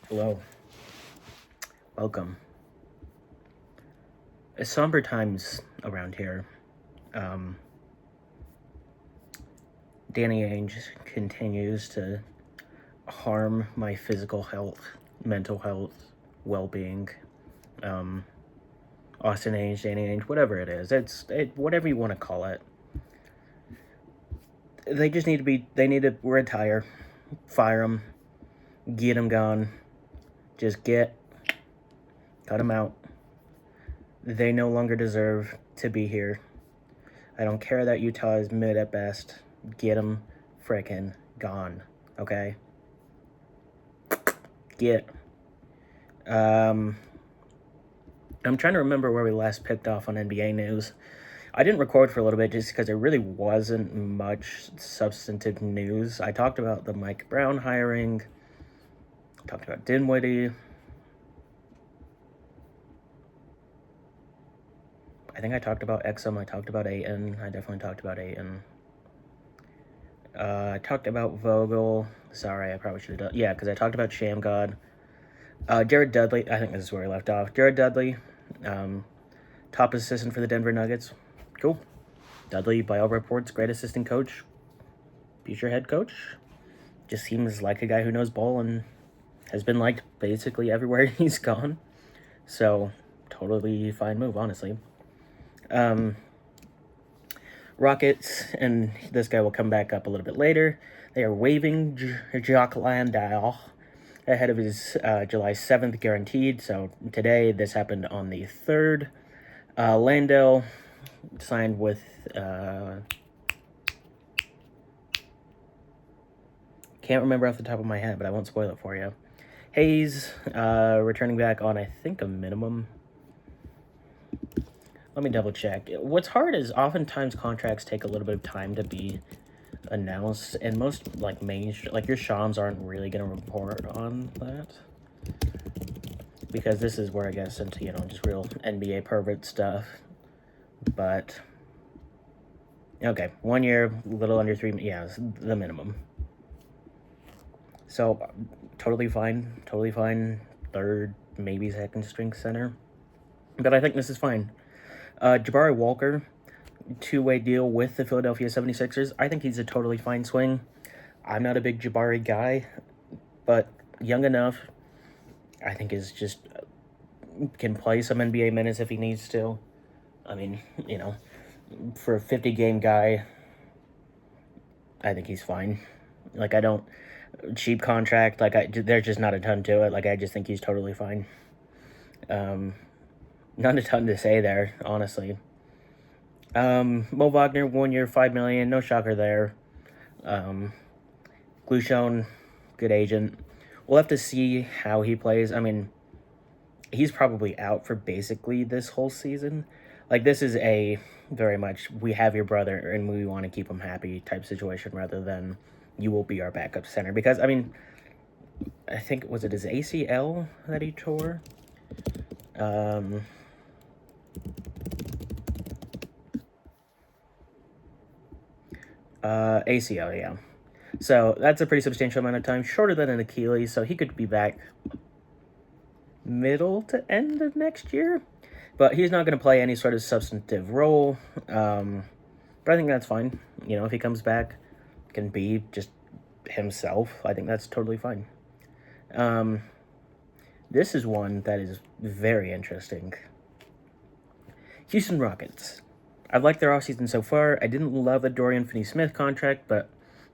Hello. Welcome. It's somber times around here. Um, Danny Ainge continues to harm my physical health, mental health, well-being. Austin Ainge, Danny Ainge, whatever it is. Whatever you want to call it. They just they need to retire, fire them, get them gone. Just cut them out. They no longer deserve to be here. I don't care that Utah is mid at best. Get them frickin' gone, okay? Get. I'm trying to remember where we last picked off on NBA news. I didn't record for a little bit just because there really wasn't much substantive news. I talked about the Mike Brown hiring. Talked about Dinwiddie. I think I talked about Exum. I talked about Ayton. I definitely talked about Ayton. I talked about Vogel. Sorry, I probably should have done... Yeah, because I talked about Shamgod. Jared Dudley. I think this is where we left off. Jared Dudley, top assistant for the Denver Nuggets. Cool. Dudley, by all reports, great assistant coach. Future head coach. Just seems like a guy who knows ball and has been liked basically everywhere he's gone. So, totally fine move, honestly. Rockets, and this guy will come back up a little bit later. They are waiving Jacques Landau ahead of his July 7th guaranteed. So today, this happened on the 3rd. Landau signed with... can't remember off the top of my head, but I won't spoil it for you. Hayes returning back on, I think, a minimum. Let me double check. What's hard is oftentimes contracts take a little bit of time to be announced, and most like your Shams aren't really going to report on that, because this is where I guess into just real NBA pervert stuff. But okay, 1 year, little under 3. Yeah, it's the minimum. So totally fine. Third, maybe second string center, but I think this is fine. Jabari Walker, 2-way deal with the Philadelphia 76ers. I think he's a totally fine swing. I'm not a big Jabari guy, but young enough, I think is just can play some NBA minutes if he needs to. I mean, for a 50-game guy, I think he's fine. Like, I don't... Cheap contract, there's just not a ton to it. Like, I just think he's totally fine. Not a ton to say there, honestly. Mo Wagner, 1 year, $5 million. No shocker there. Glushon, good agent. We'll have to see how he plays. I mean, he's probably out for basically this whole season. Like, this is a very much, we have your brother and we want to keep him happy type situation rather than you will be our backup center. Because, I mean, I think, was it his ACL that he tore? ACL, yeah. So that's a pretty substantial amount of time, shorter than an Achilles, so he could be back middle to end of next year. But he's not going to play any sort of substantive role. But I think that's fine. If he comes back, can be just himself. I think that's totally fine. This is one that is very interesting. Houston Rockets. I've liked their offseason so far. I didn't love the Dorian Finney-Smith contract, but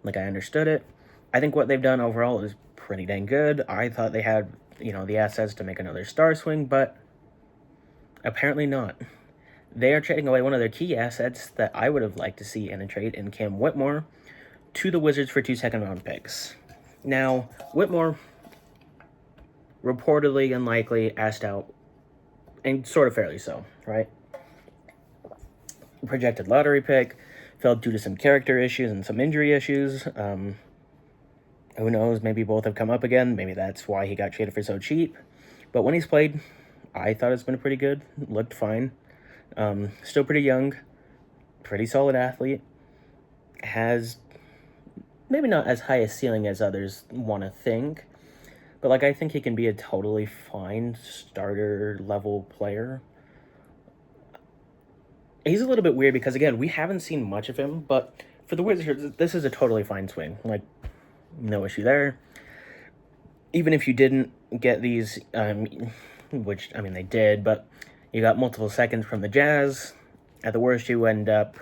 I understood it. I think what they've done overall is pretty dang good. I thought they had, the assets to make another star swing, but apparently not. They are trading away one of their key assets that I would have liked to see in a trade in Cam Whitmore to the Wizards for 2 second-round picks. Now, Whitmore, reportedly unlikely, asked out, and sort of fairly so, right? Projected lottery pick, fell due to some character issues and some injury issues. Who knows, maybe both have come up again. Maybe that's why he got traded for so cheap. But when he's played, I thought it's been pretty good. Looked fine. Still pretty young. Pretty solid athlete. Has maybe not as high a ceiling as others want to think. But, like, I think he can be a totally fine starter-level player. He's a little bit weird because, again, we haven't seen much of him, but for the Wizards, this is a totally fine swing. Like, no issue there. Even if you didn't get these, which, I mean, they did, but you got multiple seconds from the Jazz. At the worst, you end up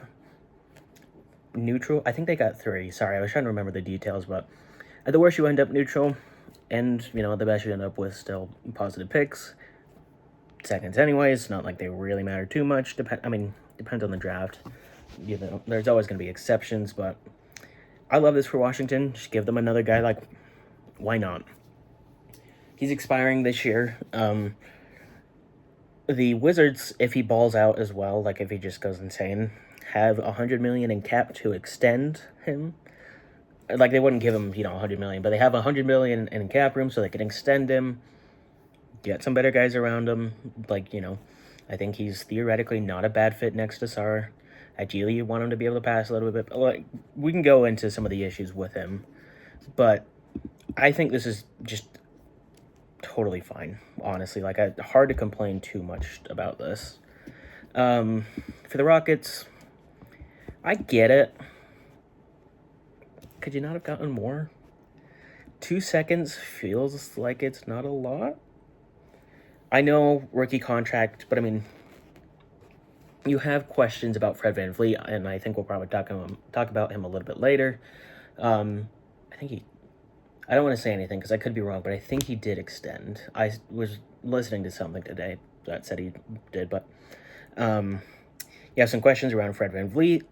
neutral. I think they got 3. Sorry, I was trying to remember the details, but at the worst, you end up neutral. And, you know, the best you end up with still positive picks. Seconds anyways, not like they really matter too much. Depends on the draft. You know, there's always going to be exceptions, but I love this for Washington. Just give them another guy, like, why not? He's expiring this year. The Wizards, if he balls out as well, like if he just goes insane, have $100 million in cap to extend him. Like, they wouldn't give him, you know, $100 million, but they have $100 million in cap room, so they can extend him, get some better guys around him. Like, you know, I think he's theoretically not a bad fit next to Sarr. Ideally, you want him to be able to pass a little bit. But, like, we can go into some of the issues with him, but I think this is just totally fine, honestly. Like, hard to complain too much about this. For the Rockets, I get it. Could you not have gotten more? 2 seconds feels like it's not a lot. I know rookie contract, but I mean, you have questions about Fred VanVleet, and I think we'll probably talk about him a little bit later. I don't want to say anything because I could be wrong, but I think he did extend. I was listening to something today that said he did, but you have some questions around Fred VanVleet.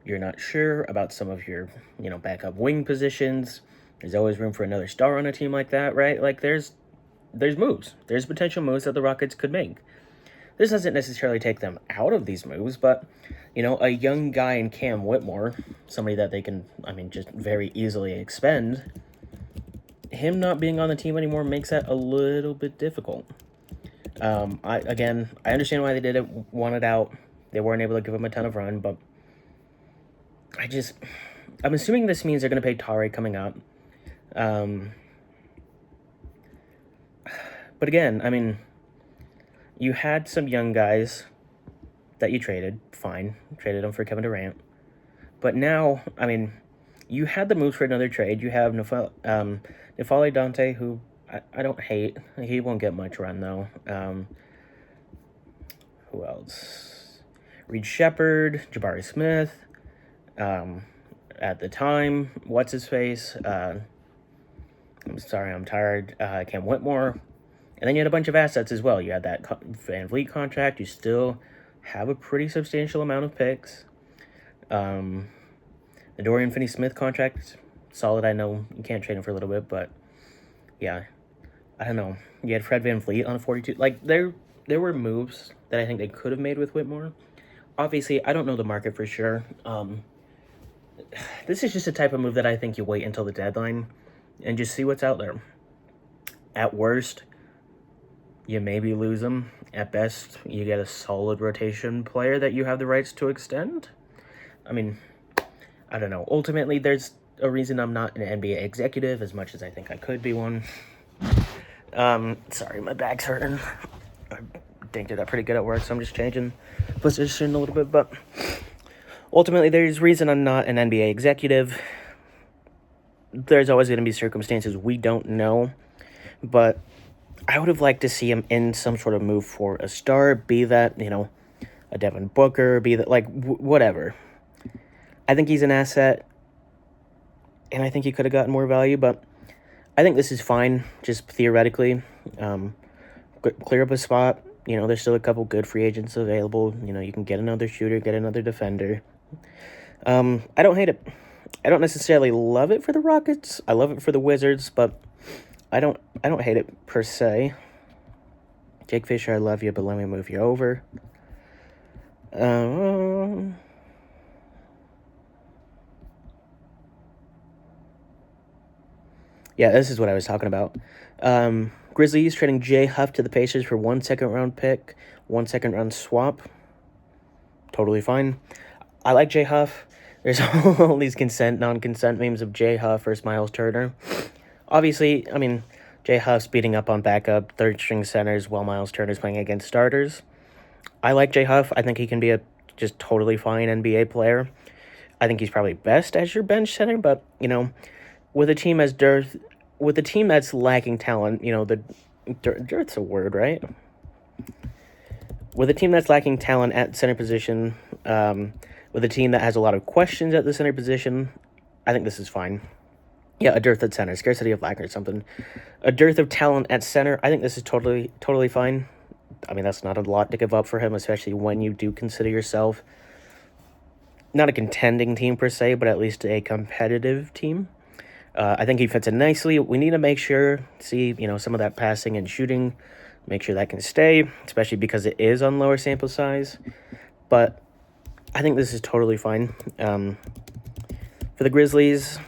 You're not sure about some of your, you know, backup wing positions. There's always room for another star on a team like that, right? Like, there's moves. There's potential moves that the Rockets could make. This doesn't necessarily take them out of these moves, but, you know, a young guy in Cam Whitmore, somebody that they can, I mean, just very easily expend, him not being on the team anymore makes that a little bit difficult. I understand why they did it, wanted out. They weren't able to give him a ton of run, but I'm assuming this means they're going to pay Tari coming up. But again, I mean, you had some young guys that you traded, fine. Traded them for Kevin Durant. But now, I mean, you had the moves for another trade. You have N'Faly Dante, who I don't hate. He won't get much run, though. Who else? Reed Shepherd, Jabari Smith. At the time, what's-his-face? I'm sorry, I'm tired. Cam Whitmore. And then you had a bunch of assets as well. You had that VanVleet contract. You still have a pretty substantial amount of picks. The Dorian Finney-Smith contract, solid. I know you can't trade him for a little bit, but yeah, I don't know. You had Fred VanVleet on a 42. Like, there were moves that I think they could have made with Whitmore. Obviously, I don't know the market for sure. This is just a type of move that I think you wait until the deadline and just see what's out there. At worst, you maybe lose him. At best, you get a solid rotation player that you have the rights to extend. I mean, I don't know. Ultimately, there's a reason I'm not an NBA executive as much as I think I could be one. Sorry, my back's hurting. I dinked it up pretty good at work, so I'm just changing position a little bit. But ultimately, there's reason I'm not an NBA executive. There's always going to be circumstances we don't know. But I would have liked to see him in some sort of move for a star, be that, you know, a Devin Booker, be that, like, whatever. I think he's an asset, and I think he could have gotten more value, but I think this is fine, just theoretically. Clear up a spot. You know, there's still a couple good free agents available. You know, you can get another shooter, get another defender. I don't hate it. I don't necessarily love it for the Rockets. I love it for the Wizards, but I don't hate it per se. Jake Fisher, I love you, but let me move you over. Yeah, this is what I was talking about. Grizzlies trading Jay Huff to the Pacers for 1 second-round pick, 1 second-round swap. Totally fine. I like Jay Huff. There's all these consent, non-consent memes of Jay Huff versus Miles Turner. Obviously, I mean, Jay Huff's beating up on backup third-string centers while Miles Turner's playing against starters. I like Jay Huff. I think he can be a just totally fine NBA player. I think he's probably best as your bench center, but, with a team with a team that's lacking talent, dearth's a word, right? With a team that's lacking talent at center position, with a team that has a lot of questions at the center position, I think this is fine. Yeah, a dearth at center, scarcity of lack or something. A dearth of talent at center, I think this is totally fine. I mean, that's not a lot to give up for him, especially when you do consider yourself not a contending team per se, but at least a competitive team. I think he fits in nicely. We need to make sure, some of that passing and shooting, make sure that can stay, especially because it is on lower sample size. But I think this is totally fine. For the Grizzlies,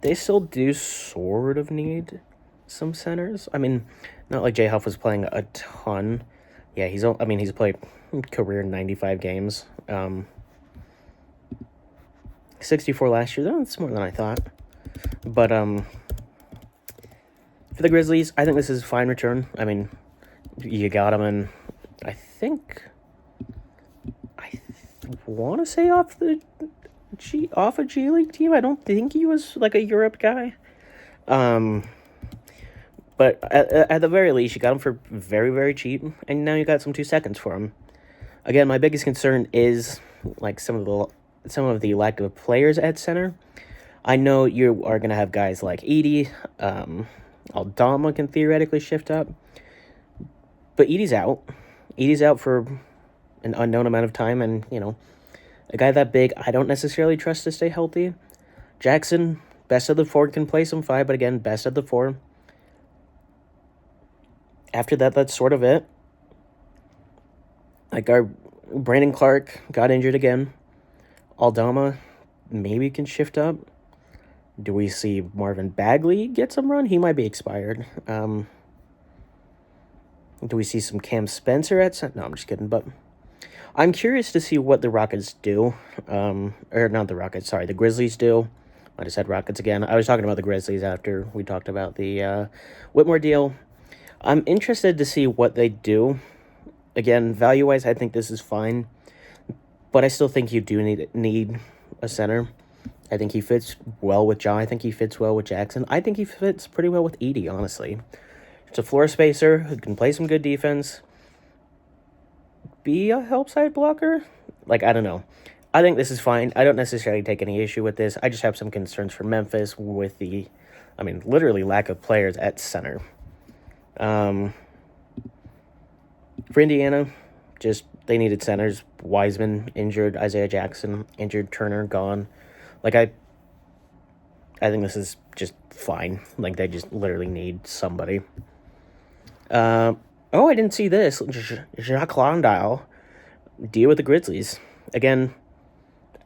they still do sort of need some centers. I mean, not like Jay Huff was playing a ton. Yeah, he's played career 95 games. 64 last year. That's more than I thought. But for the Grizzlies, I think this is a fine return. I mean, you got him in, I want to say off a G League team. I don't think he was like a Europe guy. But at the very least, you got him for very, very cheap, and now you got some 2 seconds for him. Again, my biggest concern is like some of the lack of players at center. I know you are going to have guys like Edey, Aldama can theoretically shift up, but Edey's out. Edey's out for an unknown amount of time, and, a guy that big, I don't necessarily trust to stay healthy. Jackson, best of the 4, can play some 5, but again, best of the 4. After that, that's sort of it. Like, our Brandon Clark got injured again. Aldama maybe can shift up. Do we see Marvin Bagley get some run? He might be expired. Do we see some Cam Spencer at center? No, I'm just kidding. But I'm curious to see what the Rockets do. Or not the Rockets, sorry, the Grizzlies do. I just said Rockets again. I was talking about the Grizzlies after we talked about the Whitmore deal. I'm interested to see what they do. Again, value-wise, I think this is fine. But I still think you do need a center. I think he fits well with Ja. I think he fits well with Jackson. I think he fits pretty well with Edey, honestly. It's a floor spacer who can play some good defense. Be a help side blocker? Like, I don't know. I think this is fine. I don't necessarily take any issue with this. I just have some concerns for Memphis with literally lack of players at center. For Indiana, they needed centers. Wiseman injured, Isaiah Jackson injured, Turner gone. Like, I think this is just fine. Like, they just literally need somebody. I didn't see this. Jacques Landale deal with the Grizzlies. Again,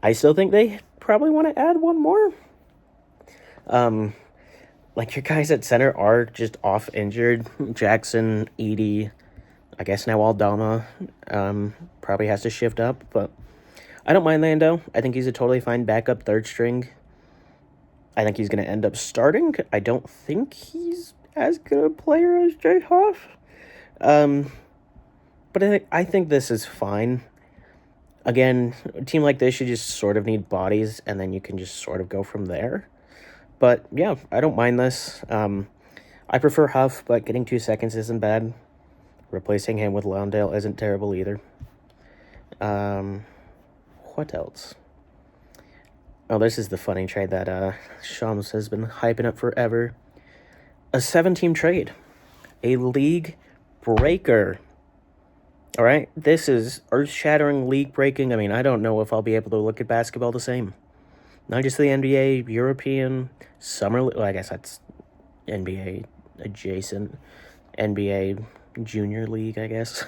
I still think they probably want to add one more. Like, your guys at center are just off injured. Jackson, Edey, I guess now Aldama probably has to shift up, but I don't mind Lando. I think he's a totally fine backup third string. I think he's going to end up starting. I don't think he's as good a player as Jay Huff. But I think this is fine. Again, a team like this, you just sort of need bodies, and then you can just sort of go from there. But, yeah, I don't mind this. I prefer Huff, but getting 2 seconds isn't bad. Replacing him with Landale isn't terrible either. What else? Oh, this is the funny trade that Shams has been hyping up forever. A 7-team trade. A league breaker. All right? This is earth-shattering, league-breaking. I mean, I don't know if I'll be able to look at basketball the same. Not just the NBA, European, Summer League. Well, I guess that's NBA adjacent. NBA Junior League, I guess.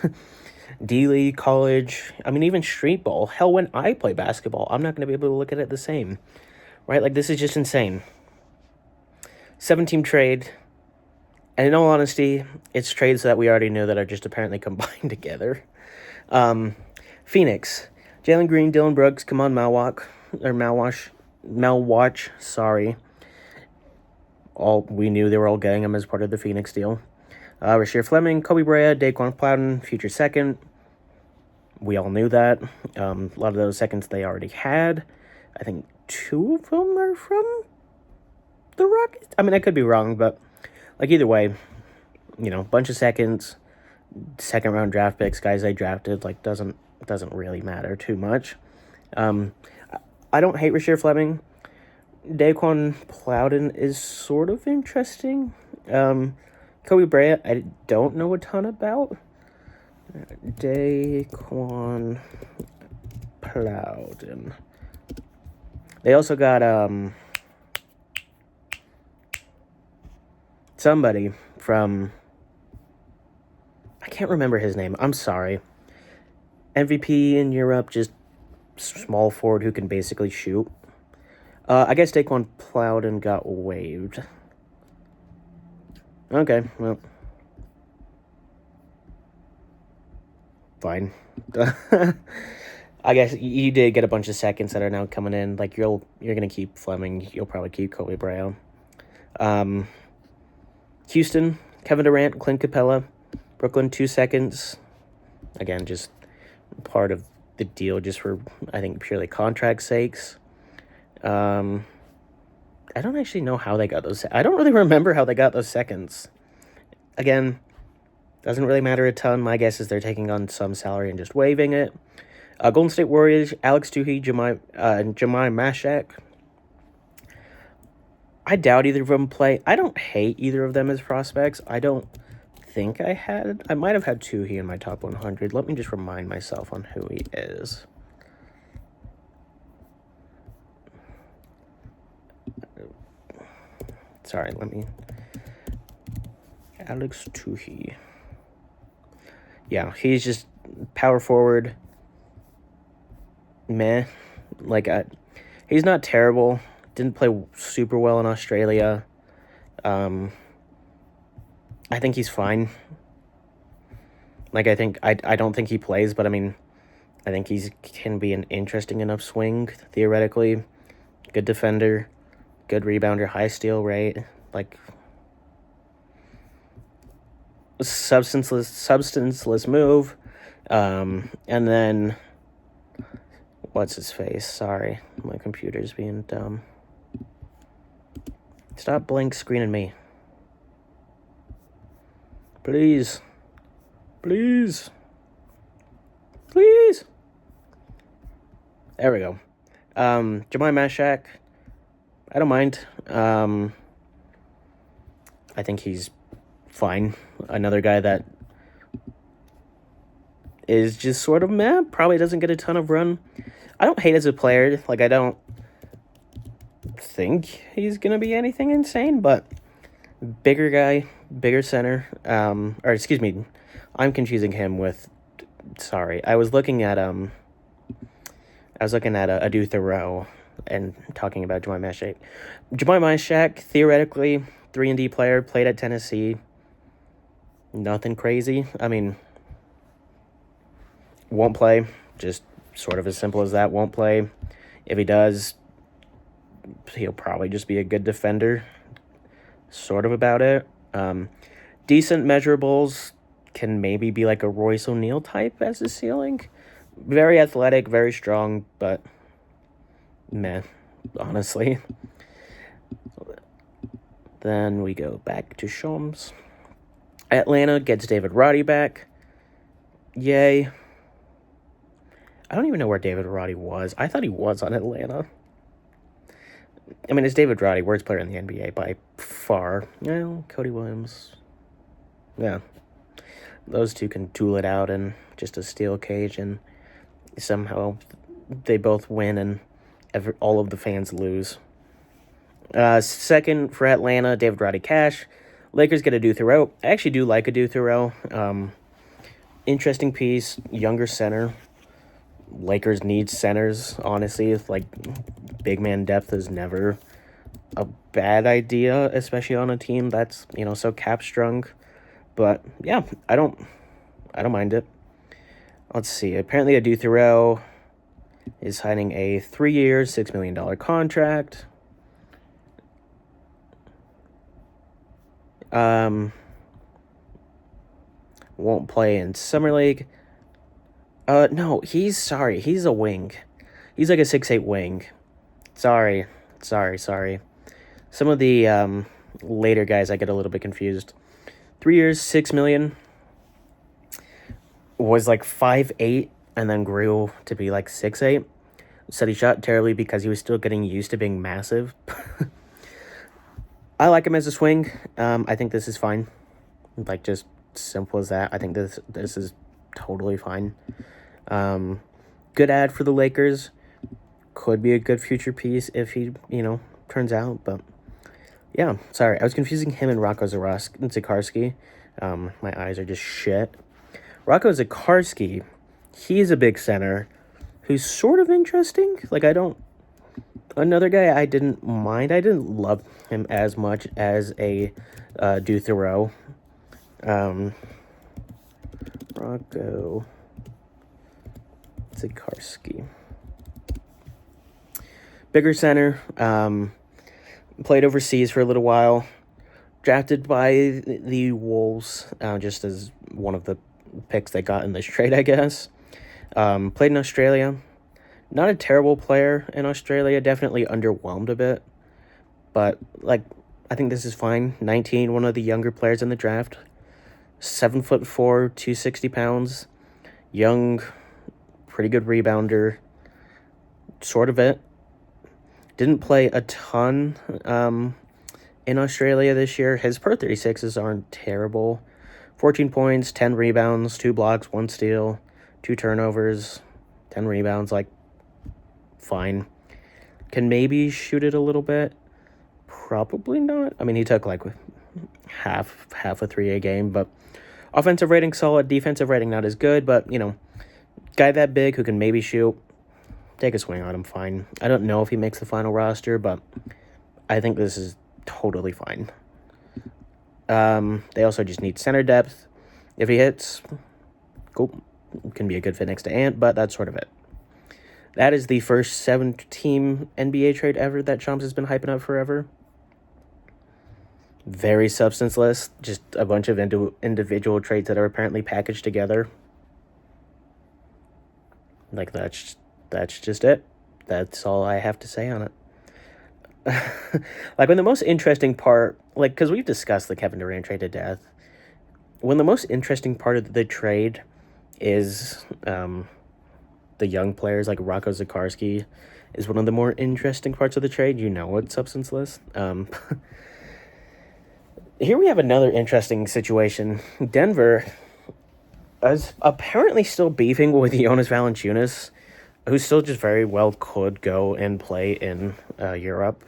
D-League, college. I mean, even street ball. Hell, when I play basketball, I'm not going to be able to look at it the same. Right? Like, this is just insane. 7-team trade. And in all honesty, it's trades that we already knew that are just apparently combined together. Phoenix. Jalen Green, Dylan Brooks, Malwatch, sorry. we knew they were all getting him as part of the Phoenix deal. Rasheer Fleming, Kobe Bryant, Daquan Plowden, future second. We all knew that. A lot of those seconds they already had. I think 2 of them are from the Rockets. I mean, I could be wrong, but like either way, bunch of seconds, second round draft picks, guys they drafted, like doesn't really matter too much. I don't hate Rasheer Fleming. Daquan Plowden is sort of interesting. Kobe Bryant, I don't know a ton about. Daquan Plowden. They also got somebody from, I can't remember his name. I'm sorry. MVP in Europe, just small forward who can basically shoot. I guess Daquan Plowden got waived. Okay, well, fine. I guess you did get a bunch of seconds that are now coming in. Like you're gonna keep Fleming. You'll probably keep Kobe Bryant. Houston, Kevin Durant, Clint Capella. Brooklyn, 2 seconds. Again, just part of the deal, just for I think purely contract sakes. I don't actually know how they got those. I don't really remember how they got those seconds. Again, doesn't really matter a ton. My guess is they're taking on some salary and just waiving it. Golden State Warriors, Alex Tuhey, Jemai Mashak. I doubt either of them play. I don't hate either of them as prospects. I don't think I might have had Tuhey in my top 100. Let me just remind myself on who he is. Sorry, Alex Tuhey. Yeah, he's just power forward. Meh. He's not terrible. Didn't play super well in Australia. I think he's fine. I don't think he plays, but I mean, I think he can be an interesting enough swing, theoretically. Good defender, good rebounder, high steal rate. Substanceless move. And then, what's his face? Sorry, my computer's being dumb. Stop blank screening me. Please. Please. Please. There we go. Jemai Mashak. I don't mind. I think he's fine. Another guy that is just sort of meh. Probably doesn't get a ton of run. I don't hate as a player. I don't think he's going to be anything insane, but bigger guy, bigger center. Or excuse me, I'm confusing him with, sorry. I was looking at Adu Thoreau and talking about Jemai Mashak. Jemai Mashak, theoretically, 3-and-D player, played at Tennessee. Nothing crazy. I mean, won't play. Just sort of as simple as that. Won't play. If he does, he'll probably just be a good defender. Sort of about it. Decent measurables. Can maybe be like a Royce O'Neal type as his ceiling. Very athletic, very strong, but meh, honestly. Then we go back to Shams. Atlanta gets David Roddy back. Yay. I don't even know where David Roddy was. I thought he was on Atlanta. I mean, it's David Roddy, worst player in the NBA by far. Cody Williams. Yeah. Those two can duel it out in just a steel cage, and somehow they both win and all of the fans lose. Second for Atlanta, David Roddy Cash. Lakers get Adu Thoreau. I actually do like Adu Thoreau. Interesting piece, younger center. Lakers need centers, honestly. Big man depth is never a bad idea, especially on a team that's, so cap-strung. But, yeah, I don't mind it. Let's see. Apparently, Adu Thoreau is signing a 3-year, $6 million contract. Won't play in Summer League. No, he's a wing. He's like a 6'8" wing. Sorry. Some of the later guys I get a little bit confused. 3 years, $6 million. Was like 5'8" and then grew to be like 6'8". Said he shot terribly because he was still getting used to being massive. I like him as a swing. I think this is fine. Like, just simple as that. I think this is totally fine. Good ad for the Lakers. Could be a good future piece if he, turns out. But, yeah, sorry. I was confusing him and Rocco Zikarsky. My eyes are just shit. Rocco Zikarsky, he's a big center who's sort of interesting. Like, another guy I didn't mind. I didn't love him as much as a Du Thoreau. Rocco Zikarsky. Bigger center. Played overseas for a little while. Drafted by the Wolves, just as one of the picks they got in this trade, I guess. Played in Australia. Not a terrible player in Australia. Definitely underwhelmed a bit. But, I think this is fine. 19, one of the younger players in the draft. 7'4", 260 pounds. Young, pretty good rebounder. Sort of it. Didn't play a ton in Australia this year. His per 36s aren't terrible. 14 points, 10 rebounds, 2 blocks, 1 steal, 2 turnovers, 10 rebounds, fine. Can maybe shoot it a little bit. Probably not. I mean, he took half a 3 a game, but offensive rating solid, defensive rating not as good, but, guy that big who can maybe shoot, take a swing on him, fine. I don't know if he makes the final roster, but I think this is totally fine. They also just need center depth. If he hits, cool. Can be a good fit next to Ant, but that's sort of it. That is the first 7-team NBA trade ever that Chomps has been hyping up forever. Very substanceless. Just a bunch of individual trades that are apparently packaged together. That's just it. That's all I have to say on it. When the most interesting part, because we've discussed the Kevin Durant trade to death, when the most interesting part of the trade is the young players like Rocco Zikarsky is one of the more interesting parts of the trade. It's substanceless. Here we have another interesting situation. Denver is apparently still beefing with Jonas Valanciunas, who still just very well could go and play in Europe.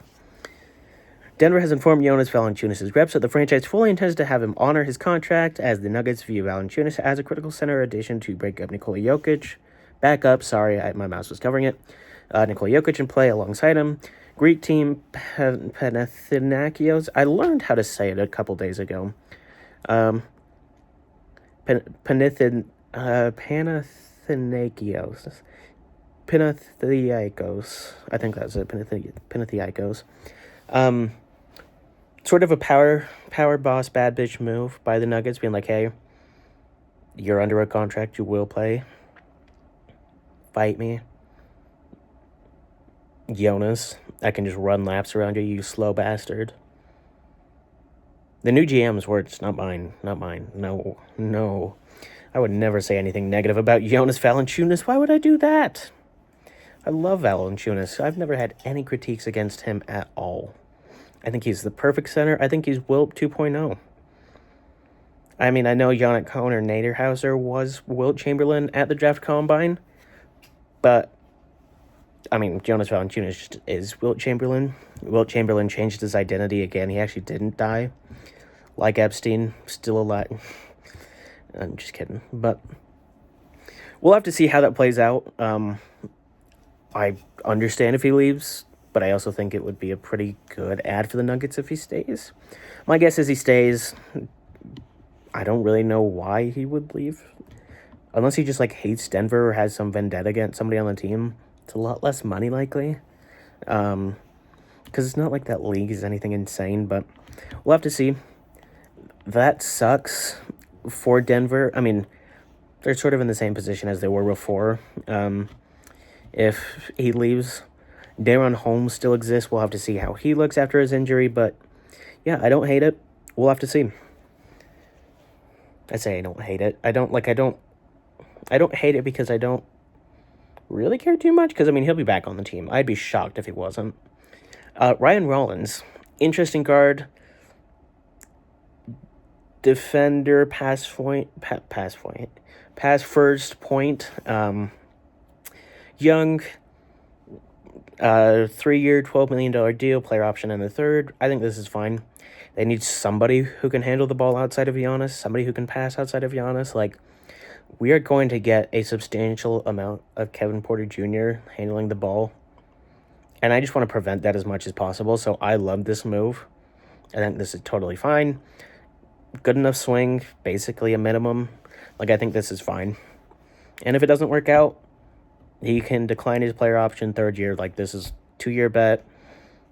Denver has informed Jonas Valanciunas' reps that the franchise fully intends to have him honor his contract, as the Nuggets view Valanciunas as a critical center addition to break up Nikola Jokic. Back up, sorry, my mouse was covering it. Nikola Jokic and play alongside him. Greek team Panathinaikos. I learned how to say it a couple days ago. Panathinaikos. Panathinaikos. I think that's it. Panathinaikos. Sort of a power boss, bad bitch move by the Nuggets, being like, hey, you're under a contract, you will play. Fight me. Jonas, I can just run laps around you, you slow bastard. The new GM's words, not mine. No. I would never say anything negative about Jonas Valanciunas. Why would I do that? I love Valanciunas. I've never had any critiques against him at all. I think he's the perfect center. I think he's Wilt 2.0. I mean, I know Yannick Conor Naderhauser was Wilt Chamberlain at the draft combine, but, I mean, Jonas Valanciunas just is Wilt Chamberlain. Wilt Chamberlain changed his identity again. He actually didn't die. Like Epstein, still alive. I'm just kidding. But we'll have to see how that plays out. I understand if he leaves, but I also think it would be a pretty good ad for the Nuggets if he stays. My guess is he stays. I don't really know why he would leave. Unless he just, hates Denver or has some vendetta against somebody on the team. It's a lot less money, likely. Because it's not like that league is anything insane, but we'll have to see. that sucks for Denver. I mean, they're sort of in the same position as they were before. If he leaves, Daron Holmes still exists. We'll have to see how he looks after his injury, but yeah, I don't hate it. We'll have to see. I say I don't hate it. I don't hate it because I don't really care too much, because I mean, he'll be back on the team. I'd be shocked if he wasn't. Ryan Rollins, interesting guard, defender, pass first point, young, 3-year, $12 million deal, player option in the third. I think this is fine. They need somebody who can handle the ball outside of Giannis, somebody who can pass outside of Giannis. Like, we are going to get a substantial amount of Kevin Porter Jr. handling the ball, and I just want to prevent that as much as possible, so I love this move. I think this is totally fine. Good enough swing, basically a minimum. Like, I think this is fine. And if it doesn't work out, he can decline his player option third year. Like, this is 2-year bet.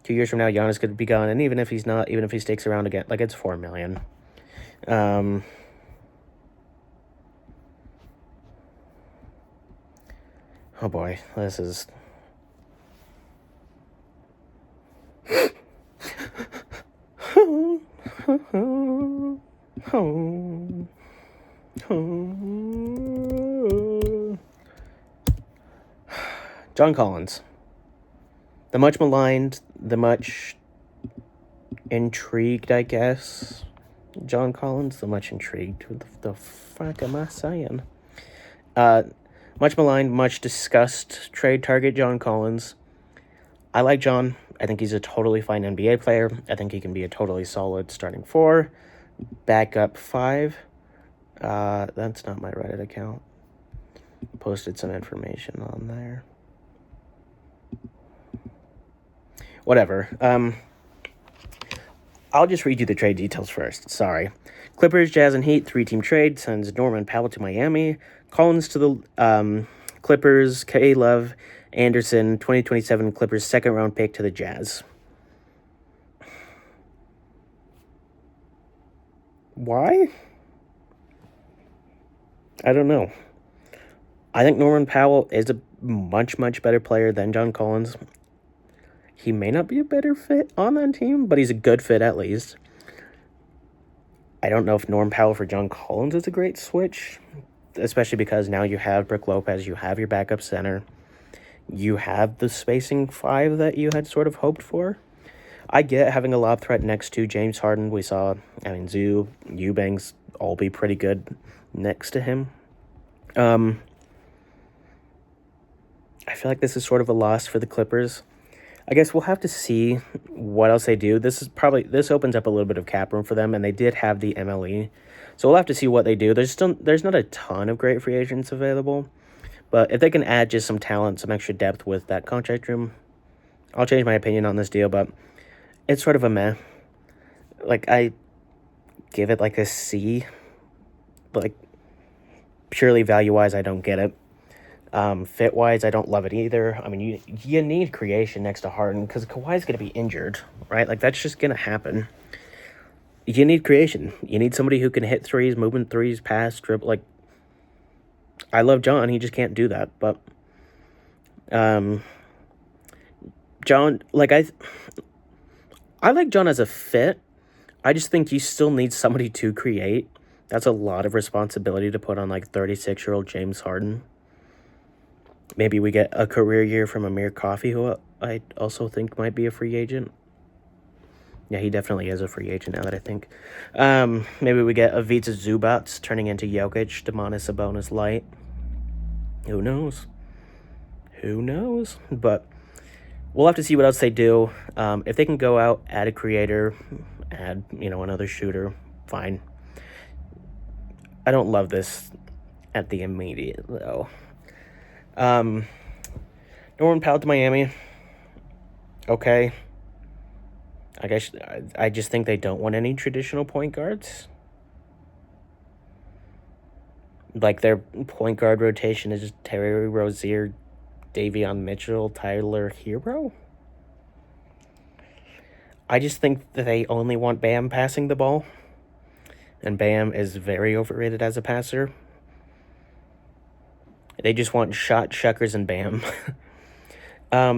2 years from now, Giannis could be gone. And even if he's not, even if he sticks around again, like, it's $4 million. Oh boy, this is... John Collins. The much maligned, the much intrigued, I guess. John Collins, the much intrigued. What the fuck am I saying? Much maligned, much discussed trade target, John Collins. I like John. I think he's a totally fine NBA player. I think he can be a totally solid starting 4, backup 5. That's not my Reddit account. Posted some information on there. Whatever. I'll just read you the trade details first. Sorry. Clippers, Jazz, and Heat, 3-team trade. Sends Norman Powell to Miami. Collins to the Clippers. K. Love, Anderson, 2027 Clippers second-round pick to the Jazz. Why? I don't know. I think Norman Powell is a much, much better player than John Collins. He may not be a better fit on that team, but he's a good fit at least. I don't know if Norman Powell for John Collins is a great switch, especially because now you have Brook Lopez, you have your backup center, you have the spacing 5 that you had sort of hoped for. I get having a lob threat next to James Harden. We saw, Zoo, Eubanks all be pretty good next to him. I feel like this is sort of a loss for the Clippers. I guess we'll have to see what else they do. This opens up a little bit of cap room for them, and they did have the MLE. So we'll have to see what they do. There's not a ton of great free agents available, but if they can add just some talent, some extra depth with that contract room, I'll change my opinion on this deal, but it's sort of a meh. Like, I give it like a C. Like, purely value-wise, I don't get it. Fit-wise, I don't love it either. I mean, you need creation next to Harden because Kawhi's going to be injured, right? Like, that's just going to happen. You need creation. You need somebody who can hit threes, moving threes, pass, dribble. Like, I love John. He just can't do that. But, John, like, I like John as a fit. I just think you still need somebody to create. That's a lot of responsibility to put on, like, 36-year-old James Harden. Maybe we get a career year from Amir Coffey, who I also think might be a free agent. Yeah, he definitely is a free agent now that I think. Maybe we get Ivica Zubac turning into Jokic, Domantas Sabonis light. Who knows? But we'll have to see what else they do. If they can go out, add a creator, add, another shooter, fine. I don't love this at the immediate, though. Norman Powell to Miami. Okay. I guess I just think they don't want any traditional point guards. Like, their point guard rotation is Terry Rozier, Davion Mitchell, Tyler Hero. I just think that they only want Bam passing the ball. and Bam is very overrated as a passer. They just want shot, Shuckers, and Bam. I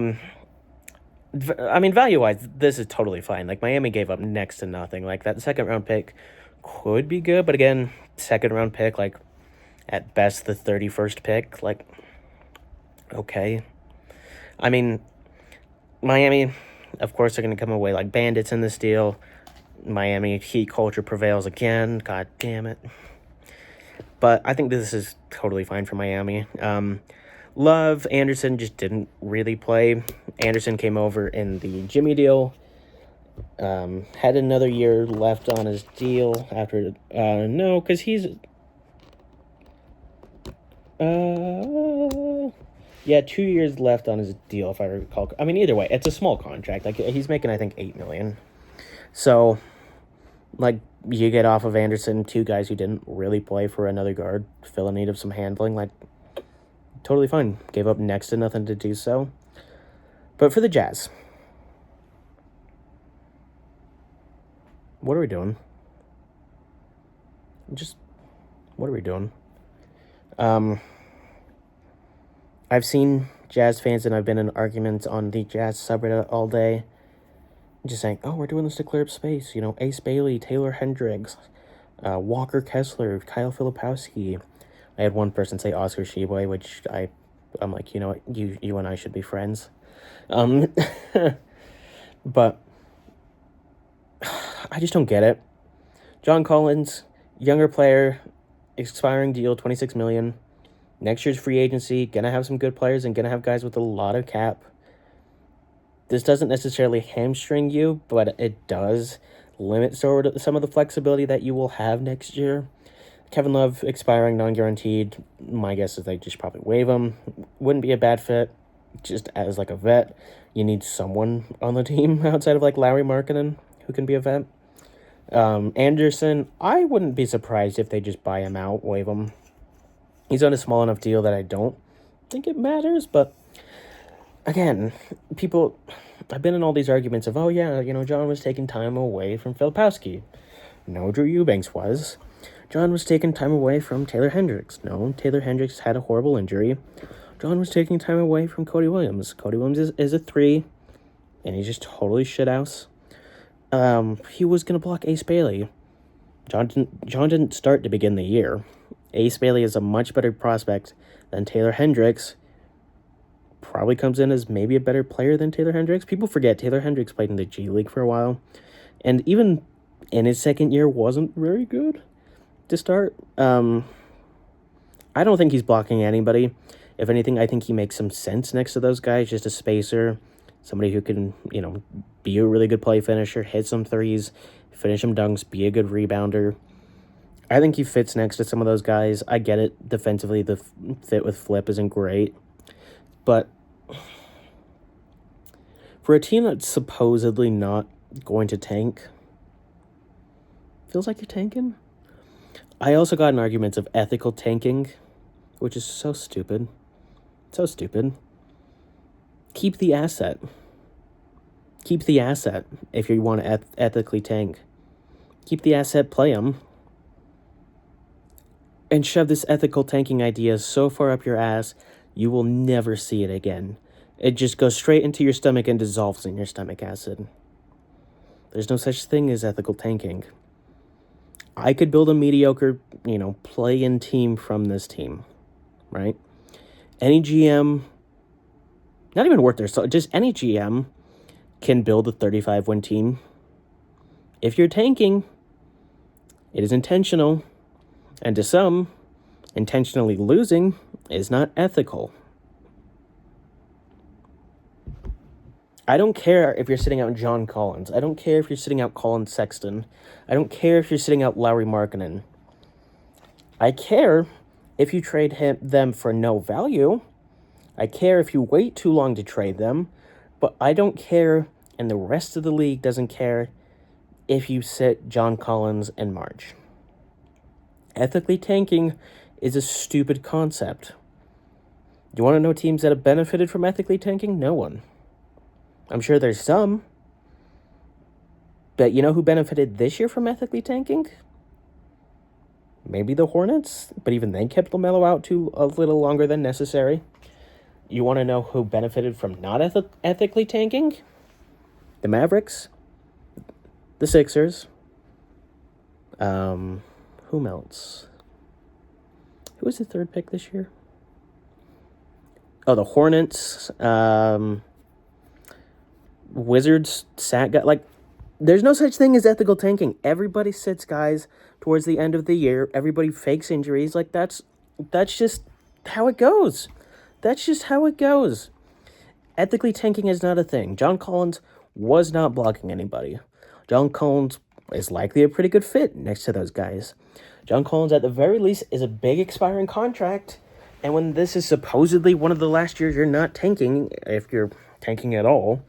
mean, value-wise, this is totally fine. Like, Miami gave up next to nothing. Like, that second-round pick could be good, but again, second-round pick, like, at best the 31st pick. Like, okay. I mean, Miami, of course, they're going to come away like bandits in this deal. Miami Heat culture prevails again. God damn it. But I think this is totally fine for Miami. Love, Anderson just didn't really play. Anderson came over in the Jimmy deal. Had another year left on his deal after... no, because he's... yeah, 2 years left on his deal, if I recall. I mean, either way, it's a small contract. Like, he's making, I think, $8 million. So, like, you get off of Anderson, 2 guys who didn't really play for another guard, fill in need of some handling, like, totally fine. Gave up next to nothing to do so. But for the Jazz, what are we doing? What are we doing? I've seen Jazz fans, and I've been in arguments on the Jazz subreddit all day, just saying, oh, we're doing this to clear up space. You know, Ace Bailey, Taylor Hendricks, Walker Kessler, Kyle Filipowski. I had one person say Oscar Tshiebwe, which I'm like, you know what, you and I should be friends. But I just don't get it. John Collins, younger player, expiring deal, $26 million. Next year's free agency, gonna have some good players and gonna have guys with a lot of cap. This doesn't necessarily hamstring you, but it does limit sort of some of the flexibility that you will have next year. Kevin Love expiring, non-guaranteed. My guess is they just probably waive him. Wouldn't be a bad fit, just as like a vet. You need someone on the team outside of like Lauri Markkanen who can be a vet. Anderson, I wouldn't be surprised if they just buy him out, waive him. He's on a small enough deal that I don't think it matters, but again, I've been in all these arguments of, oh yeah, you know, John was taking time away from Filipowski. No, Drew Eubanks was. John was taking time away from Taylor Hendricks. No, Taylor Hendricks had a horrible injury. John was taking time away from Cody Williams. Cody Williams is a 3, and he's just totally shithouse. He was going to block Ace Bailey. John didn't start to begin the year. Ace Bailey is a much better prospect than Taylor Hendricks. Probably comes in as maybe a better player than Taylor Hendricks. People forget Taylor Hendricks played in the G League for a while, and even in his second year wasn't very good to start. I don't think he's blocking anybody. If anything, I think he makes some sense next to those guys, just a spacer, somebody who can, you know, be a really good play finisher, hit some threes, finish some dunks, be a good rebounder. I think he fits next to some of those guys. I get it. Defensively, the fit with Flip isn't great. But for a team that's supposedly not going to tank, feels like you're tanking. I also got in arguments of ethical tanking, which is so stupid. So stupid. Keep the asset. Keep the asset if you want to ethically tank. Keep the asset, play them. And shove this ethical tanking idea so far up your ass, you will never see it again. It just goes straight into your stomach and dissolves in your stomach acid. There's no such thing as ethical tanking. I could build a mediocre, you know, play-in team from this team, right? Any GM, not even worth their salt, just any GM can build a 35-win team. If you're tanking, it is intentional. And to some, intentionally losing is not ethical. I don't care if you're sitting out John Collins. I don't care if you're sitting out Colin Sexton. I don't care if you're sitting out Lauri Markkanen. I care if you trade them for no value. I care if you wait too long to trade them. But I don't care, and the rest of the league doesn't care, if you sit John Collins and March. Ethically tanking is a stupid concept. Do you want to know teams that have benefited from ethically tanking? No one. I'm sure there's some. But you know who benefited this year from ethically tanking? Maybe the Hornets, but even they kept LaMelo out too a little longer than necessary. You want to know who benefited from not ethically tanking? The Mavericks, the Sixers, whom else? Who was the third pick this year? Oh, the Hornets, Wizards sat guy. Like, there's no such thing as ethical tanking. Everybody sits guys towards the end of the year. Everybody fakes injuries. Like, that's just how it goes. That's just how it goes. Ethically tanking is not a thing. John Collins was not blocking anybody. John Collins is likely a pretty good fit next to those guys. John Collins, at the very least, is a big expiring contract. And when this is supposedly one of the last years you're not tanking, if you're tanking at all,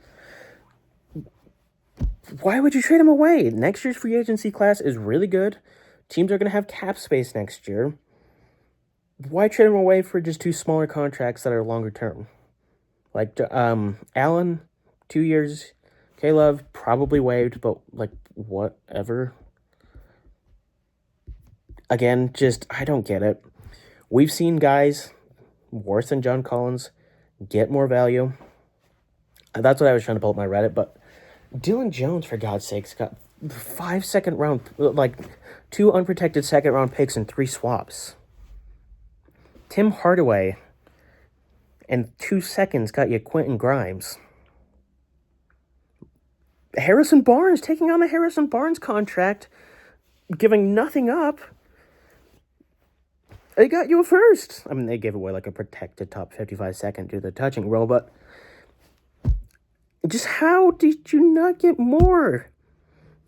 why would you trade him away? Next year's free agency class is really good. Teams are going to have cap space next year. Why trade him away for just two smaller contracts that are longer term? Like, Allen, 2 years. K-Love, probably waived, but, like, whatever. Again, just, I don't get it. We've seen guys worse than John Collins get more value. That's what I was trying to pull up my Reddit, but Dylan Jones, for God's sakes, got 5 second round, like 2 unprotected second round picks and 3 swaps. Tim Hardaway, in 2 seconds, got you Quentin Grimes. Harrison Barnes, taking on the Harrison Barnes contract, giving nothing up. They got you a first. I mean, they gave away like a protected top 55 second to the touching rule, but just how did you not get more?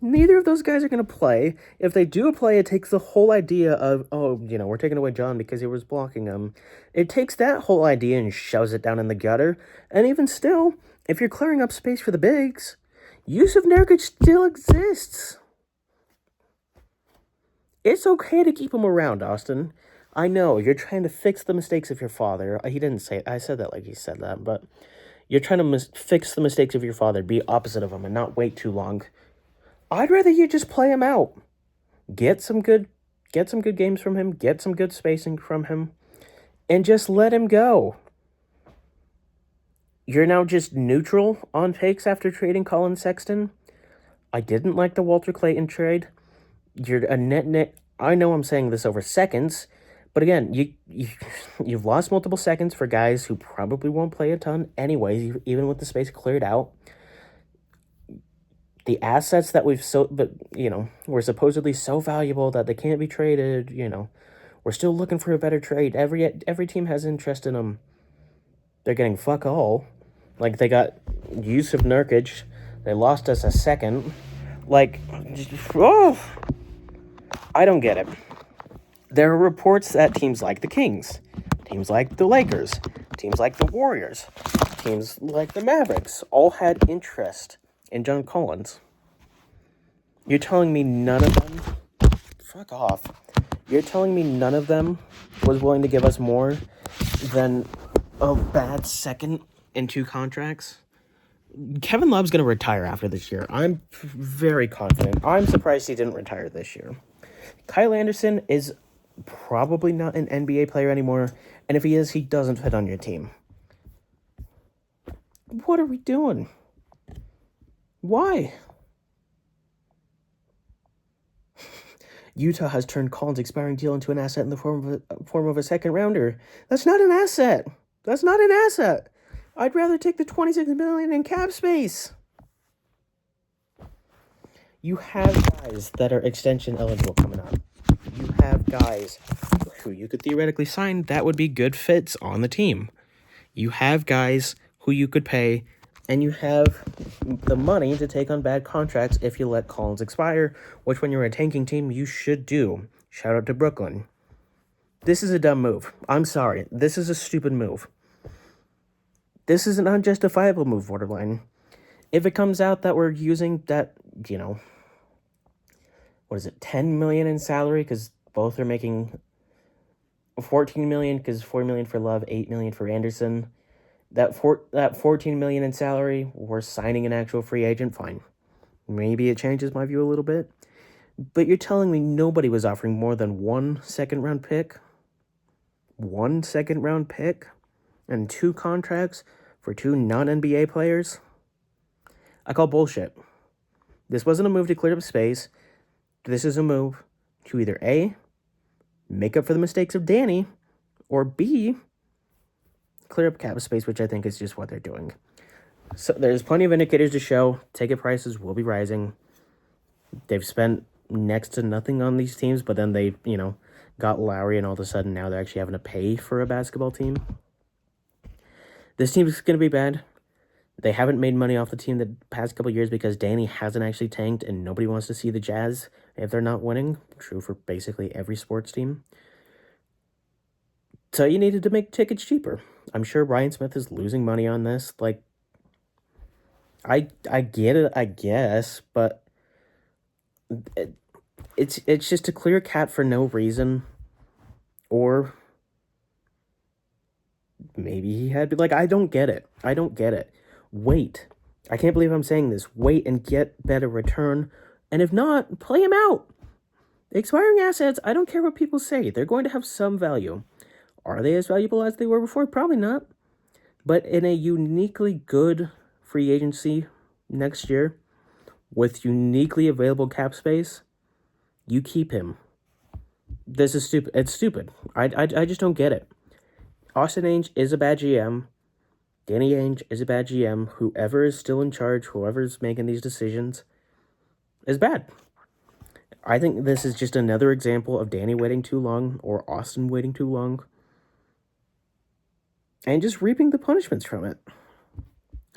Neither of those guys are going to play. If they do play, it takes the whole idea of, we're taking away John because he was blocking him. It takes that whole idea and shoves it down in the gutter. And even still, if you're clearing up space for the bigs, Yusuf Nurkic still exists. It's okay to keep him around, Austin. I know, you're trying to fix the mistakes of your father. He didn't say it. I said that like he said that, but you're trying to fix the mistakes of your father, be opposite of him, and not wait too long. I'd rather you just play him out. Get some good games from him, get some good spacing from him, and just let him go. You're now just neutral on takes after trading Colin Sexton. I didn't like the Walter Clayton trade. You're a net. I know I'm saying this over seconds, but again, you've lost multiple seconds for guys who probably won't play a ton anyways, even with the space cleared out. The assets that we're supposedly so valuable that they can't be traded, we're still looking for a better trade. Every team has interest in them. They're getting fuck all. Like, they got Yusuf Nurkic. They lost us a second. Like, I don't get it. There are reports that teams like the Kings, teams like the Lakers, teams like the Warriors, teams like the Mavericks all had interest in John Collins. You're telling me none of them? Fuck off. You're telling me none of them was willing to give us more than a bad second in 2 contracts? Kevin Love's going to retire after this year. I'm very confident. I'm surprised he didn't retire this year. Kyle Anderson is probably not an NBA player anymore, and if he is, he doesn't fit on your team. What are we doing? Why? Utah has turned Collins' expiring deal into an asset in the form of a second rounder. That's not an asset. That's not an asset. I'd rather take the $26 million in cap space. You have guys that are extension eligible coming up. You have guys who you could theoretically sign that would be good fits on the team. You have guys who you could pay, and you have the money to take on bad contracts if you let Collins expire, which when you're a tanking team, you should do. Shout out to Brooklyn. This is a dumb move. I'm sorry. This is a stupid move. This is an unjustifiable move, borderline. If it comes out that we're using that, what is it, $10 million in salary, because both are making $14 million, because $4 million for Love, $8 million for Anderson. That $14 million in salary, we're signing an actual free agent, fine. Maybe it changes my view a little bit. But you're telling me nobody was offering more than 1 second-round pick? 1 second-round pick? And 2 contracts for 2 non-NBA players? I call bullshit. This wasn't a move to clear up space. This is a move to either A, make up for the mistakes of Danny, or B, clear up cap space, which I think is just what they're doing. So there's plenty of indicators to show ticket prices will be rising. They've spent next to nothing on these teams, but then they, got Lowry, and all of a sudden now they're actually having to pay for a basketball team. This team is going to be bad. They haven't made money off the team the past couple years because Danny hasn't actually tanked, and nobody wants to see the Jazz if they're not winning. True for basically every sports team. So you needed to make tickets cheaper. I'm sure Ryan Smith is losing money on this. Like, I get it, I guess, but it's just a clear cap for no reason. Or maybe he had, like, I don't get it. Wait. I can't believe I'm saying this. Wait and get better return. And if not, play him out. Expiring assets, I don't care what people say. They're going to have some value. Are they as valuable as they were before? Probably not. But in a uniquely good free agency next year, with uniquely available cap space, you keep him. This is stupid. It's stupid. I just don't get it. Austin Ainge is a bad GM. Danny Ainge is a bad GM. Whoever is still in charge, whoever's making these decisions, is bad. I think this is just another example of Danny waiting too long or Austin waiting too long and just reaping the punishments from it.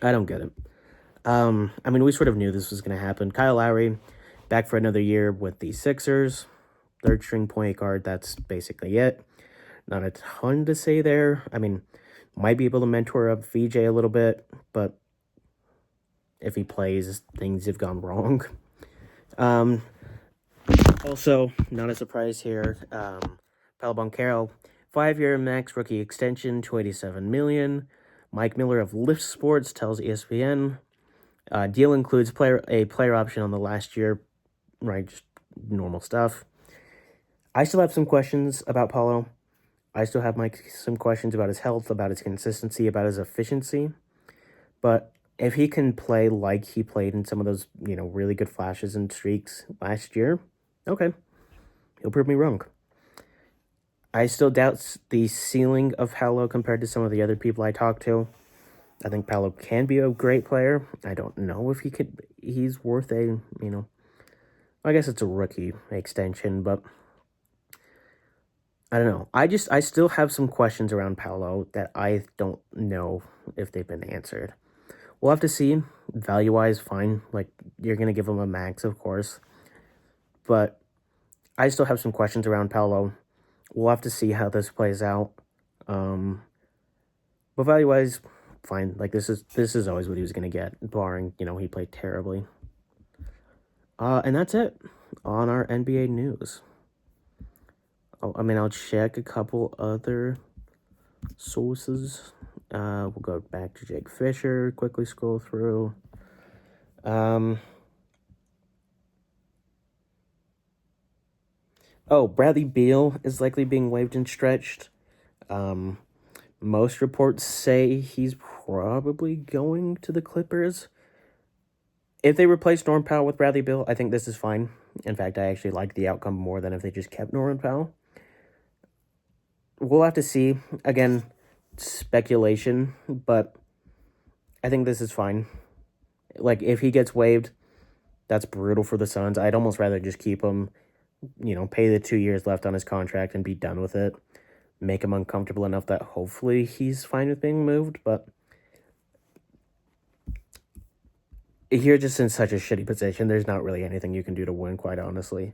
I don't get it. We sort of knew this was going to happen. Kyle Lowry, back for another year with the Sixers. Third string point guard, that's basically it. Not a ton to say there. Might be able to mentor up VJ a little bit, but if he plays, things have gone wrong. Also, not a surprise here, Paolo Banchero, 5-year max rookie extension, $287 million. Mike Miller of Lift Sports tells ESPN, deal includes a player option on the last year, right? Just normal stuff. I still have some questions about Paolo. I still have some questions about his health, about his consistency, about his efficiency. But if he can play like he played in some of those, really good flashes and streaks last year, okay, he'll prove me wrong. I still doubt the ceiling of Paolo compared to some of the other people I talked to. I think Paolo can be a great player. I don't know if he's worth I guess it's a rookie extension, but I don't know. I still have some questions around Paolo that I don't know if they've been answered. We'll have to see. Value-wise, fine. Like, you're going to give him a max, of course. But I still have some questions around Paolo. We'll have to see how this plays out. But value-wise, fine. Like, this is always what he was going to get, barring, he played terribly. And that's it on our NBA news. I'll check a couple other sources. We'll go back to Jake Fisher, quickly scroll through. Bradley Beal is likely being waived and stretched. Most reports say he's probably going to the Clippers. If they replace Norman Powell with Bradley Beal, I think this is fine. In fact, I actually like the outcome more than if they just kept Norman Powell. We'll have to see. Again, speculation, but I think this is fine. Like, if he gets waived, that's brutal for the Suns. I'd almost rather just keep him, pay the 2 years left on his contract and be done with it. Make him uncomfortable enough that hopefully he's fine with being moved, but you're just in such a shitty position. There's not really anything you can do to win, quite honestly.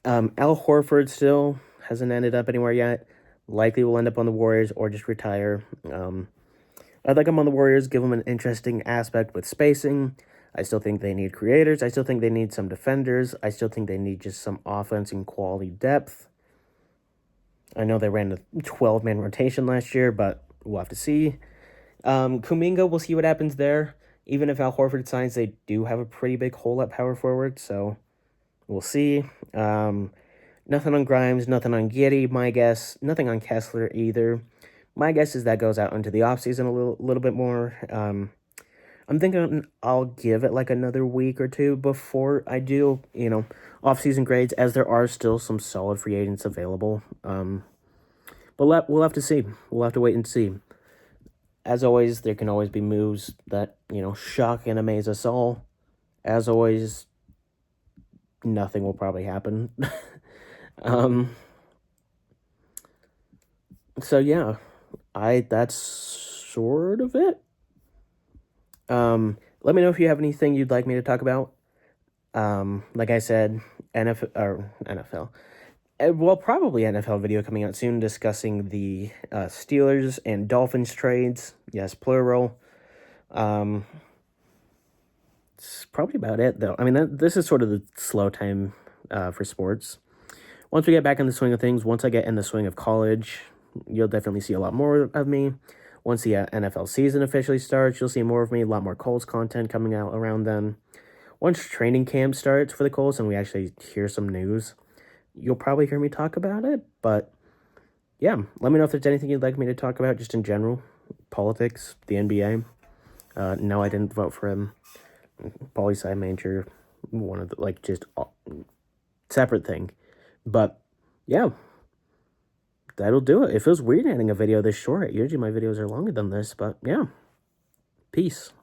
Al Horford still hasn't ended up anywhere yet. Likely will end up on the Warriors or just retire. I'd like him on the Warriors, give him an interesting aspect with spacing. I still think they need creators. I still think they need some defenders. I still think they need just some offense and quality depth. I know they ran a 12-man rotation last year, but we'll have to see. Kuminga, we'll see what happens there. Even if Al Horford signs, they do have a pretty big hole at power forward, so We'll see. Nothing on Grimes, nothing on Giddey, my guess. Nothing on Kessler either. My guess is that goes out into the offseason a little bit more. I'm thinking I'll give it like another week or two before I do, off-season grades, as there are still some solid free agents available. But we'll have to see. We'll have to wait and see. As always, there can always be moves that, shock and amaze us all. As always, nothing will probably happen. So yeah, that's sort of it. Let me know if you have anything you'd like me to talk about. Like I said, NFL. Well, probably NFL video coming out soon discussing the Steelers and Dolphins trades. Yes, plural. It's probably about it, though. I mean, this is sort of the slow time for sports. Once we get back in the swing of things, once I get in the swing of college, you'll definitely see a lot more of me. Once the NFL season officially starts, you'll see more of me, a lot more Colts content coming out around then. Once training camp starts for the Colts and we actually hear some news, you'll probably hear me talk about it. But yeah, let me know if there's anything you'd like me to talk about just in general. Politics, the NBA. No, I didn't vote for him. Poli-sci major, one of the, just separate thing. But yeah, that'll do it. It feels weird adding a video this short. Usually my videos are longer than this, but yeah. Peace.